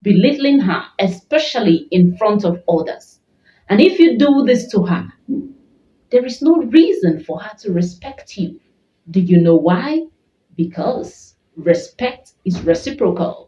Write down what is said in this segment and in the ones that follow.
belittling her, especially in front of others. And if you do this to her, there is no reason for her to respect you. Do you know why? Because respect is reciprocal.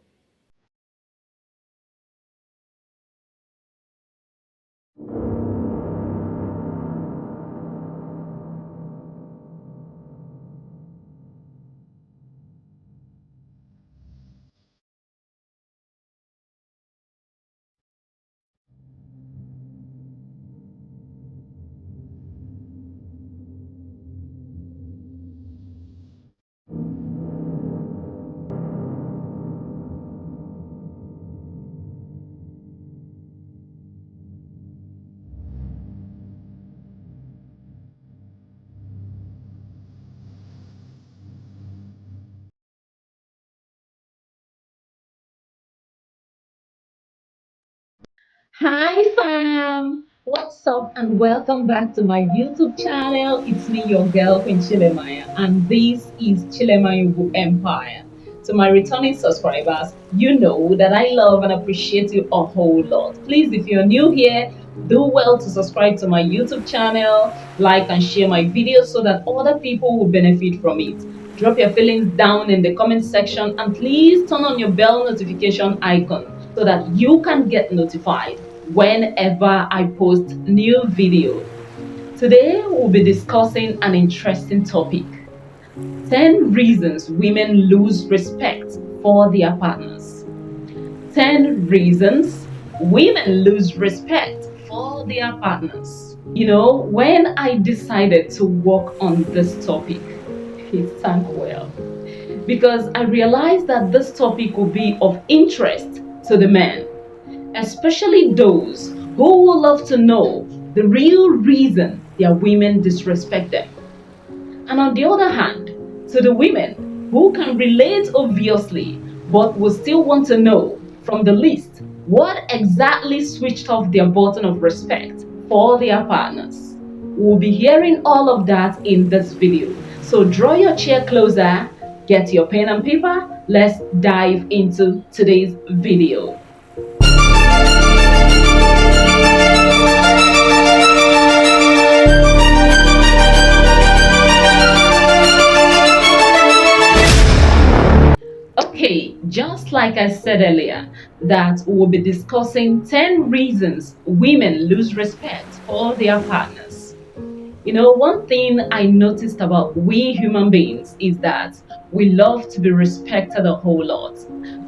Hi fam! What's up and welcome back to my YouTube channel. It's me, your girl Queen Chilemanya, and this is Chilemanya Empire. To my returning subscribers, you know that I love and appreciate you a whole lot. Please, if you're new here, do well to subscribe to my YouTube channel, like and share my videos so that other people will benefit from it. Drop your feelings down in the comment section and please turn on your bell notification icon so that you can get notified whenever I post new video. Today we'll be discussing an interesting topic: 10 reasons women lose respect for their partners. 10 reasons women lose respect for their partners. You know, when I decided to work on this topic, it sank well because I realized that this topic will be of interest to the men, especially those who would love to know the real reason their women disrespect them. And on the other hand, to the women who can relate obviously but will still want to know from the list what exactly switched off their button of respect for their partners. We'll be hearing all of that in this video. So draw your chair closer, get your pen and paper, let's dive into today's video. Okay, just like I said earlier, that we'll be discussing 10 reasons women lose respect for their partners. You know, one thing I noticed about we human beings is that we love to be respected a whole lot,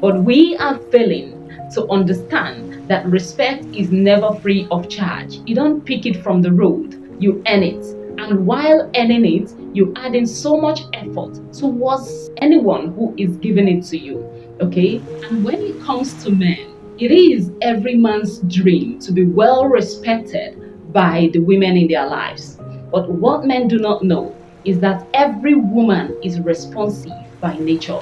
but we are failing to understand that respect is never free of charge. You don't pick it from the road, you earn it. And while earning it, you add in so much effort towards anyone who is giving it to you. Okay? And when it comes to men, it is every man's dream to be well respected by the women in their lives. But what men do not know is that every woman is responsive by nature.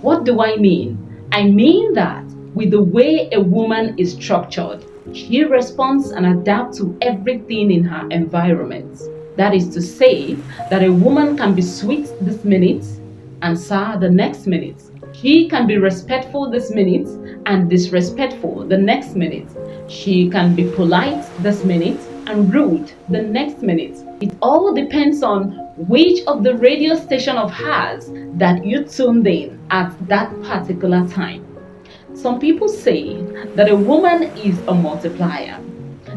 What do I mean? I mean that with the way a woman is structured, she responds and adapts to everything in her environment. That is to say that a woman can be sweet this minute and sour the next minute. She can be respectful this minute and disrespectful the next minute. She can be polite this minute and rude the next minute. It all depends on which of the radio station of hers that you tuned in at that particular time. Some people say that a woman is a multiplier.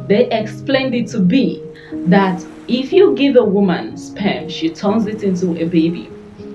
They explained it to be that if you give a woman sperm, she turns it into a baby.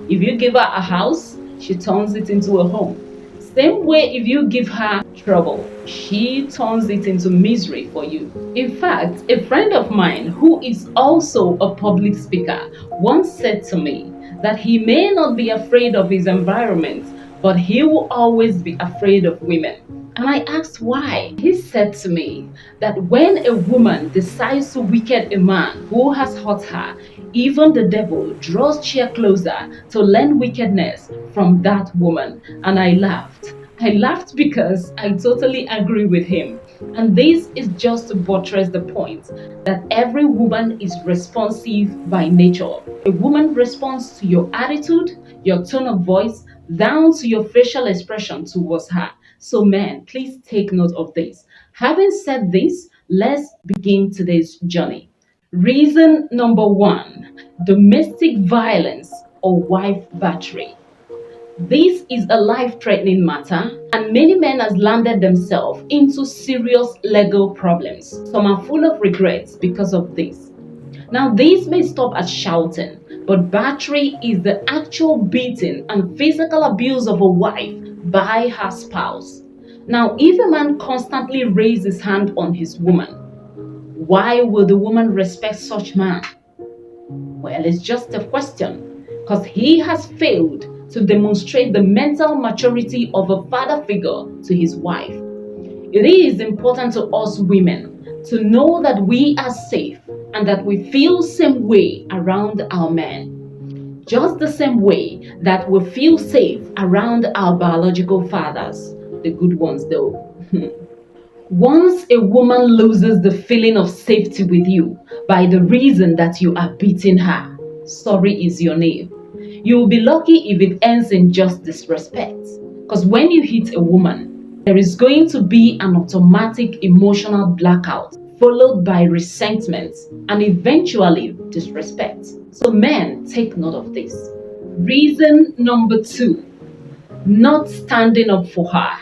If you give her a house, she turns it into a home. Same way, if you give her trouble, she turns it into misery for you. In fact, a friend of mine who is also a public speaker once said to me that he may not be afraid of his environment, but he will always be afraid of women. And I asked why. He said to me that when a woman decides to wicked a man who has hurt her, even the devil draws chair closer to learn wickedness from that woman. And I laughed. I laughed because I totally agree with him. And this is just to buttress the point that every woman is responsive by nature. A woman responds to your attitude, your tone of voice, down to your facial expression towards her. So men, please take note of this. Having said this, let's begin today's journey. Reason number 1, domestic violence or wife battery. This is a life-threatening matter, and many men have landed themselves into serious legal problems. Some are full of regrets because of this. Now, these may stop at shouting, but battery is the actual beating and physical abuse of a wife by her spouse. Now, if a man constantly raises his hand on his woman, why will the woman respect such man? Well, it's just a question, because he has failed to demonstrate the mental maturity of a father figure to his wife. It is important to us women to know that we are safe and that we feel same way around our men. Just the same way that we feel safe around our biological fathers, the good ones though. Once a woman loses the feeling of safety with you by the reason that you are beating her, sorry is your name. You will be lucky if it ends in just disrespect. Because when you hit a woman, there is going to be an automatic emotional blackout, followed by resentment and eventually disrespect. So men, take note of this. Reason number 2, not standing up for her.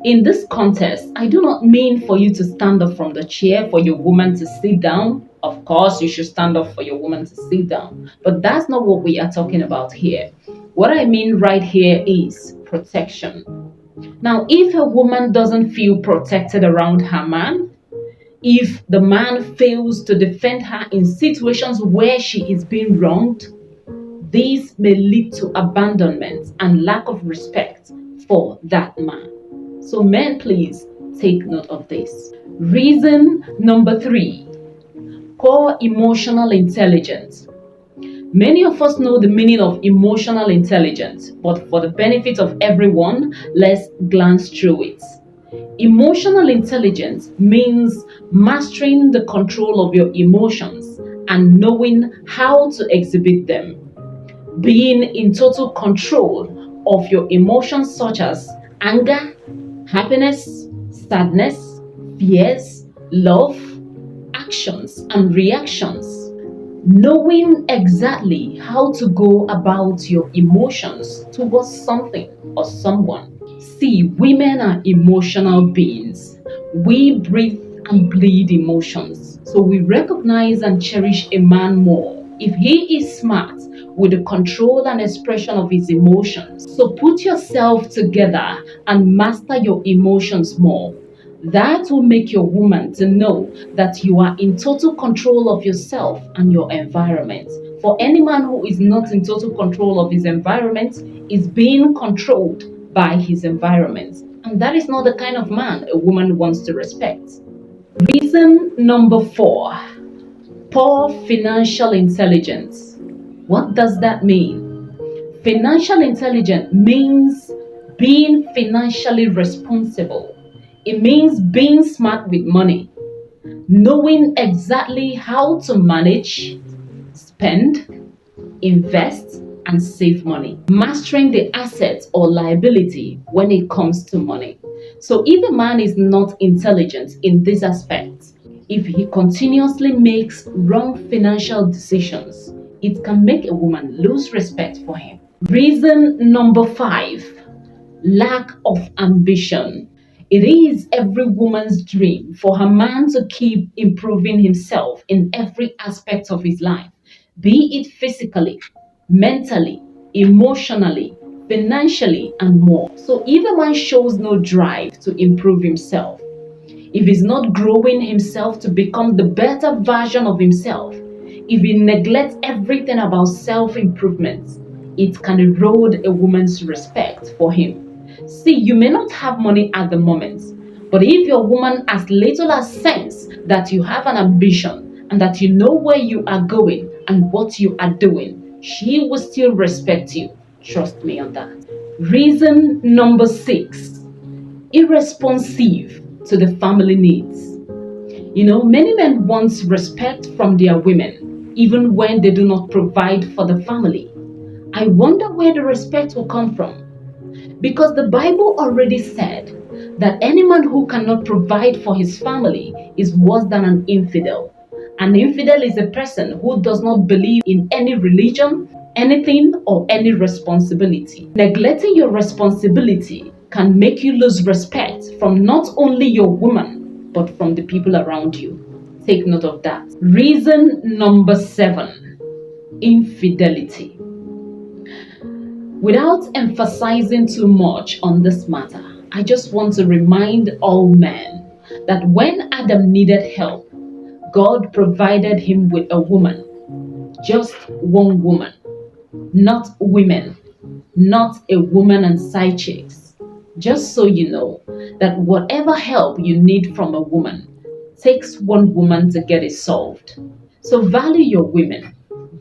In this context, I do not mean for you to stand up from the chair for your woman to sit down. Of course, you should stand up for your woman to sit down. But that's not what we are talking about here. What I mean right here is protection. Now, if a woman doesn't feel protected around her man, if the man fails to defend her in situations where she is being wronged, this may lead to abandonment and lack of respect for that man. So men, please take note of this. Reason number 3, poor emotional intelligence. Many of us know the meaning of emotional intelligence, but for the benefit of everyone, let's glance through it. Emotional intelligence means mastering the control of your emotions and knowing how to exhibit them. Being in total control of your emotions such as anger, happiness, sadness, fears, love, actions, and reactions. Knowing exactly how to go about your emotions towards something or someone. See, women are emotional beings. We breathe and bleed emotions. So we recognize and cherish a man more if he is smart with the control and expression of his emotions. So put yourself together and master your emotions more. That will make your woman to know that you are in total control of yourself and your environment. For any man who is not in total control of his environment is being controlled by his environment. And that is not the kind of man a woman wants to respect. Reason number 4, poor financial intelligence. What does that mean? Financial intelligence means being financially responsible. It means being smart with money, knowing exactly how to manage, spend, invest, and save money. Mastering the assets or liability when it comes to money. So if a man is not intelligent in this aspect, if he continuously makes wrong financial decisions, it can make a woman lose respect for him. Reason number 5, lack of ambition. It is every woman's dream for her man to keep improving himself in every aspect of his life, be it physically, mentally, emotionally, financially, and more. So if a man shows no drive to improve himself, if he's not growing himself to become the better version of himself, if he neglects everything about self-improvement, it can erode a woman's respect for him. See, you may not have money at the moment, but if your woman as little as sense that you have an ambition and that you know where you are going and what you are doing, she will still respect you. Trust me on that. Reason number 6, irresponsive to the family needs. You know, many men want respect from their women, even when they do not provide for the family. I wonder where the respect will come from. Because the Bible already said that any man who cannot provide for his family is worse than an infidel. An infidel is a person who does not believe in any religion, anything, or any responsibility. Neglecting your responsibility can make you lose respect from not only your woman, but from the people around you. Take note of that. Reason number 7, infidelity. Without emphasizing too much on this matter, I just want to remind all men that when Adam needed help, God provided him with a woman, just one woman, not women, not a woman and side chicks. Just so you know that whatever help you need from a woman takes one woman to get it solved. So value your women,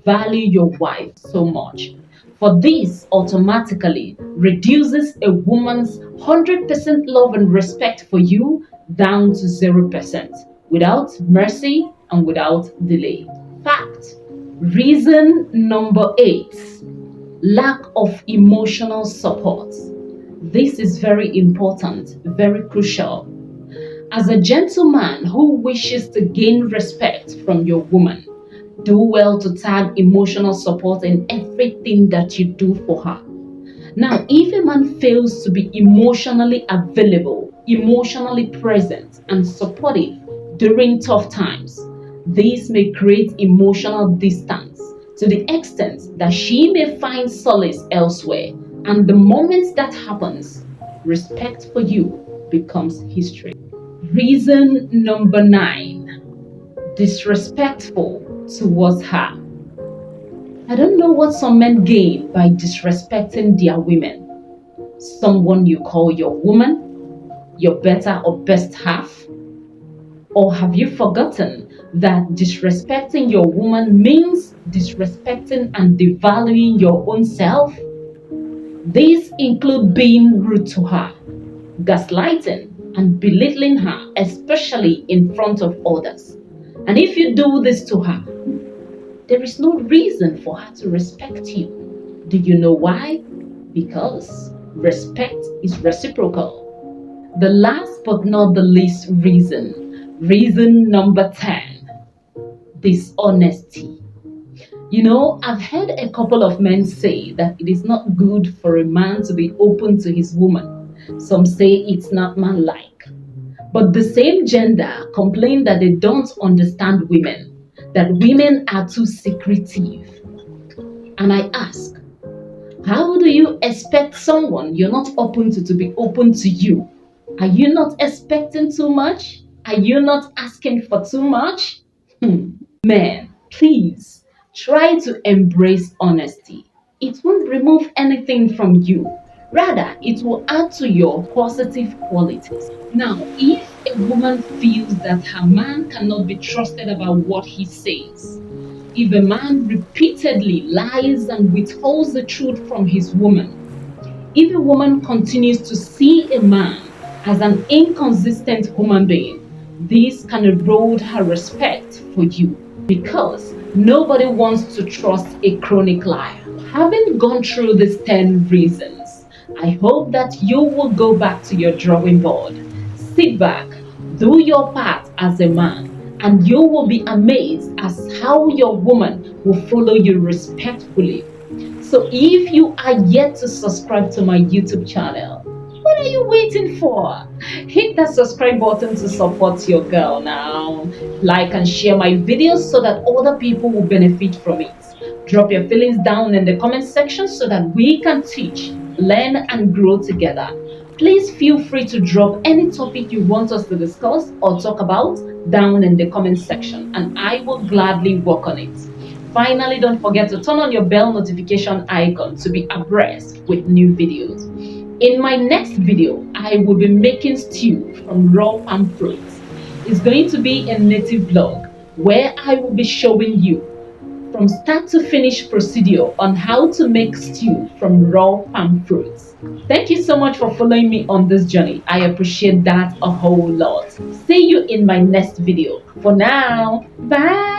value your wife so much. For this automatically reduces a woman's 100% love and respect for you down to 0% without mercy and without delay. Fact. Reason number 8, lack of emotional support. This is very important, very crucial. As a gentleman who wishes to gain respect from your woman, do well to tag emotional support in everything that you do for her. Now, if a man fails to be emotionally available, emotionally present, and supportive during tough times, this may create emotional distance to the extent that she may find solace elsewhere. And the moment that happens, respect for you becomes history. Reason number 9, disrespectful towards her. I don't know what some men gain by disrespecting their women. Someone you call your woman, your better or best half? Or have you forgotten that disrespecting your woman means disrespecting and devaluing your own self? These include being rude to her, gaslighting, and belittling her, especially in front of others. And if you do this to her, there is no reason for her to respect you. Do you know why? Because respect is reciprocal. The last but not the least reason number 10, dishonesty. You know, I've heard a couple of men say that it is not good for a man to be open to his woman. Some say it's not manlike. But the same gender complain that they don't understand women, that women are too secretive. And I ask, how do you expect someone you're not open to be open to you? Are you not expecting too much? Are you not asking for too much? Men, please try to embrace honesty. It won't remove anything from you. Rather, it will add to your positive qualities. Now, if a woman feels that her man cannot be trusted about what he says, if a man repeatedly lies and withholds the truth from his woman, if a woman continues to see a man as an inconsistent human being, this can erode her respect for you because nobody wants to trust a chronic liar. Having gone through these 10 reasons, I hope that you will go back to your drawing board, sit back, do your part as a man, and you will be amazed as how your woman will follow you respectfully. So if you are yet to subscribe to my YouTube channel, what are you waiting for? Hit that subscribe button to support your girl now. Like and share my videos so that other people will benefit from it. Drop your feelings down in the comment section so that we can teach, learn, and grow together. Please feel free to drop any topic you want us to discuss or talk about down in the comment section, and I will gladly work on it. Finally, don't forget to turn on your bell notification icon to be abreast with new videos. In my next video, I will be making stew from raw palm fruits. It's going to be a native vlog where I will be showing you from start to finish procedure on how to make stew from raw palm fruits. Thank you so much for following me on this journey. I appreciate that a whole lot. See you in my next video. For now, bye!